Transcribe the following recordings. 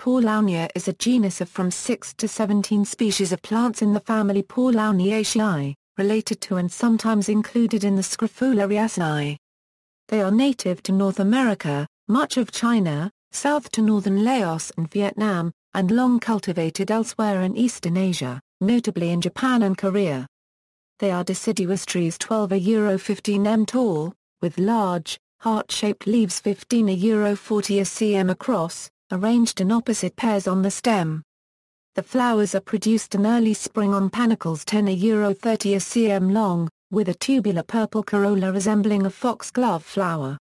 Paulownia is a genus of from 6 to 17 species of plants in the family Paulowniaceae, related to and sometimes included in the Scrophulariaceae. They are native to North America, much of China, south to northern Laos and Vietnam, and long cultivated elsewhere in Eastern Asia, notably in Japan and Korea. They are deciduous trees 12–15 m tall, with large, heart-shaped leaves 15–40 cm across, arranged in opposite pairs on the stem. The flowers are produced in early spring on panicles 10–30 cm long, with a tubular purple corolla resembling a foxglove flower.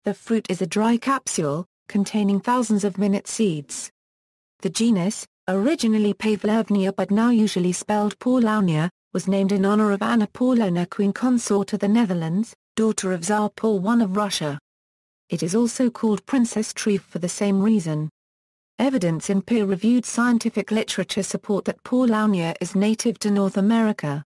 The fruit is a dry capsule, containing thousands of minute seeds. The genus, originally Pavlovnia but now usually spelled Paulownia, was named in honor of Anna Paulowna, Queen Consort of the Netherlands, daughter of Tsar Paul I of Russia. It is also called princess tree for the same reason. Evidence in peer-reviewed scientific literature support that Paulownia is native to North America.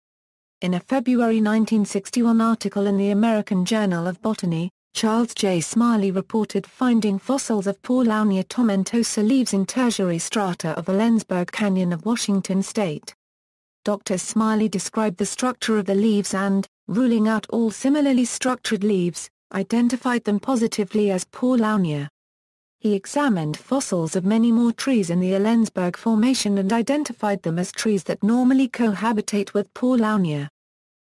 In a February 1961 article in the American Journal of Botany, Charles J. Smiley reported finding fossils of Paulownia tomentosa leaves in tertiary strata of the Lenzburg Canyon of Washington state. Dr. Smiley described the structure of the leaves and, ruling out all similarly structured leaves, identified them positively as Paulownia. He examined fossils of many more trees in the Ellensburg Formation and identified them as trees that normally cohabitate with Paulownia.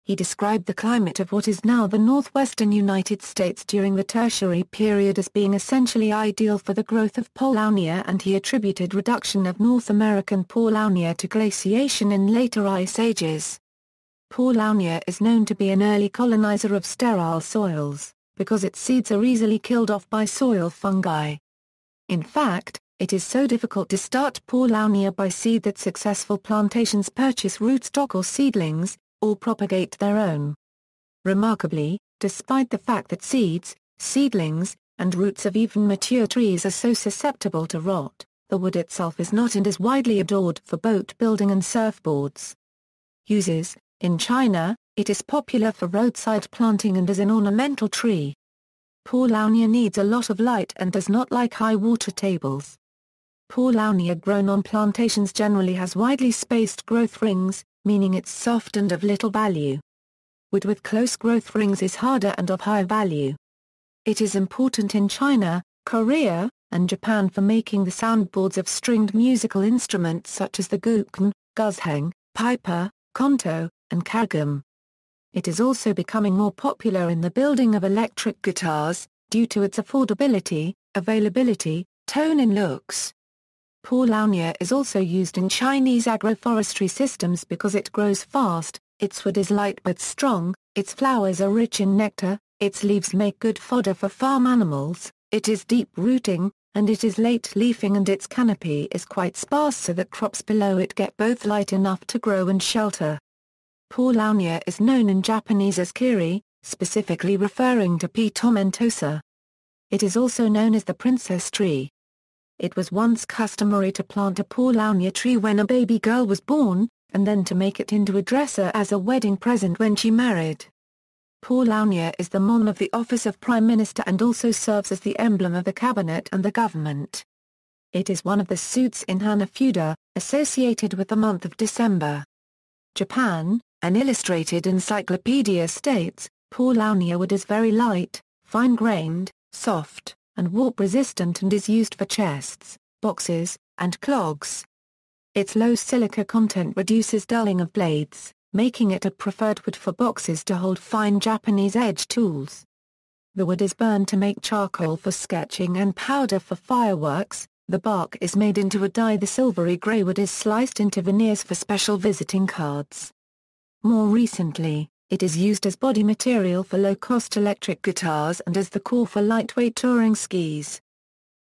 He described the climate of what is now the northwestern United States during the Tertiary period as being essentially ideal for the growth of Paulownia, and he attributed reduction of North American Paulownia to glaciation in later ice ages. Paulownia is known to be an early colonizer of sterile soils, because its seeds are easily killed off by soil fungi. In fact, it is so difficult to start Paulownia by seed that successful plantations purchase rootstock or seedlings, or propagate their own. Remarkably, despite the fact that seeds, seedlings, and roots of even mature trees are so susceptible to rot, the wood itself is not and is widely adored for boat building and surfboards. Uses: in China, it is popular for roadside planting and as an ornamental tree. Paulownia needs a lot of light and does not like high water tables. Paulownia grown on plantations generally has widely spaced growth rings, meaning it's soft and of little value. Wood with close growth rings is harder and of high value. It is important in China, Korea, and Japan for making the soundboards of stringed musical instruments such as the gukeng, guzheng, piper, konto, and kagum. It is also becoming more popular in the building of electric guitars, due to its affordability, availability, tone and looks. Paulownia is also used in Chinese agroforestry systems because it grows fast, its wood is light but strong, its flowers are rich in nectar, its leaves make good fodder for farm animals, it is deep-rooting, and it is late-leafing, and its canopy is quite sparse so that crops below it get both light enough to grow and shelter. Paulownia is known in Japanese as kiri, specifically referring to P. tomentosa. It is also known as the princess tree. It was once customary to plant a Paulownia tree when a baby girl was born, and then to make it into a dresser as a wedding present when she married. Paulownia is the mon of the office of Prime Minister and also serves as the emblem of the cabinet and the government. It is one of the suits in Hanafuda, associated with the month of December. Japan, an illustrated encyclopedia states, Paulownia wood is very light, fine-grained, soft, and warp-resistant and is used for chests, boxes, and clogs. Its low silica content reduces dulling of blades, making it a preferred wood for boxes to hold fine Japanese edge tools. The wood is burned to make charcoal for sketching and powder for fireworks. The bark is made into a dye. The silvery grey wood is sliced into veneers for special visiting cards. More recently, it is used as body material for low-cost electric guitars and as the core for lightweight touring skis.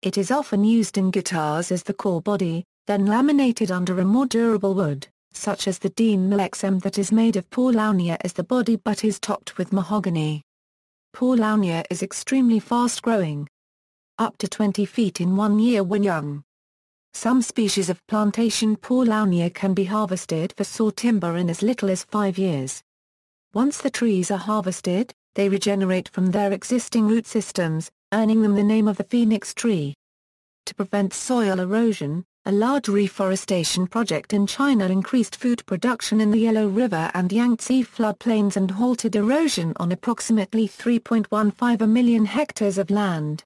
It is often used in guitars as the core body, then laminated under a more durable wood, such as the Dean Mill XM that is made of Paulownia as the body but is topped with mahogany. Paulownia is extremely fast-growing, up to 20 feet in 1 year when young. Some species of plantation Paulownia can be harvested for saw timber in as little as 5 years. Once the trees are harvested, they regenerate from their existing root systems, earning them the name of the phoenix tree. to prevent soil erosion, a large reforestation project in China increased food production in the Yellow River and Yangtze floodplains and halted erosion on approximately 3.15 million hectares of land.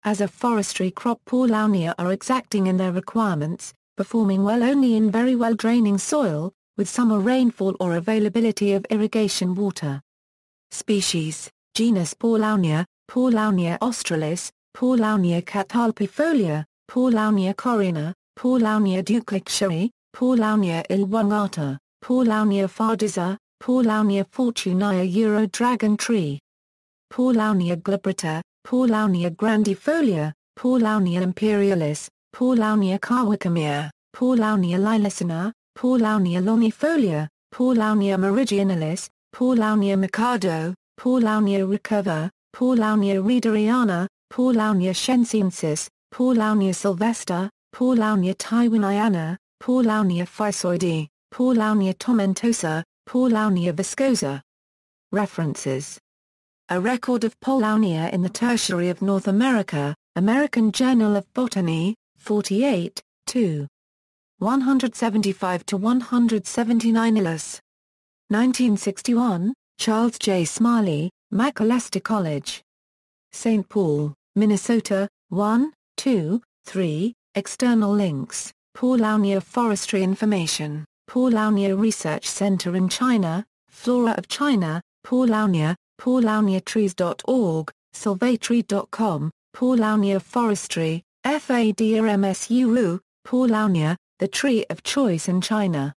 As a forestry crop, Paulownia are exacting in their requirements, performing well only in very well-draining soil, with summer rainfall or availability of irrigation water. Species: genus Paulownia, Paulownia australis, Paulownia catalpifolia, Paulownia corinna, Paulownia duclictiae, Paulownia ilwangata, Paulownia fardisa, Paulownia fortunea euro dragon tree. Paulownia glabrata, Paulownia grandifolia, Paulownia imperialis, Paulownia kawakamiya, Paulownia lilacina, Paulownia longifolia, Paulownia meridionalis, Paulownia mikado, Paulownia recurva, Paulownia reederiana, Paulownia shensiensis, Paulownia sylvestre, Paulownia taiwaniana, Paulownia physoide, Paulownia tomentosa, Paulownia viscosa. References: A record of Paulownia in the Tertiary of North America, American Journal of Botany, 48, 2. 175-179 Illis. 1961, Charles J. Smiley, Macalester College. St. Paul, Minnesota, 1, 2, 3, external links, Paulownia Forestry Information, Paulownia Research Center in China, Flora of China, Paulownia, paulowniatrees.org, salvatree.com, Paulownia Forestry, FADRMSURU, Paulownia, the tree of choice in China.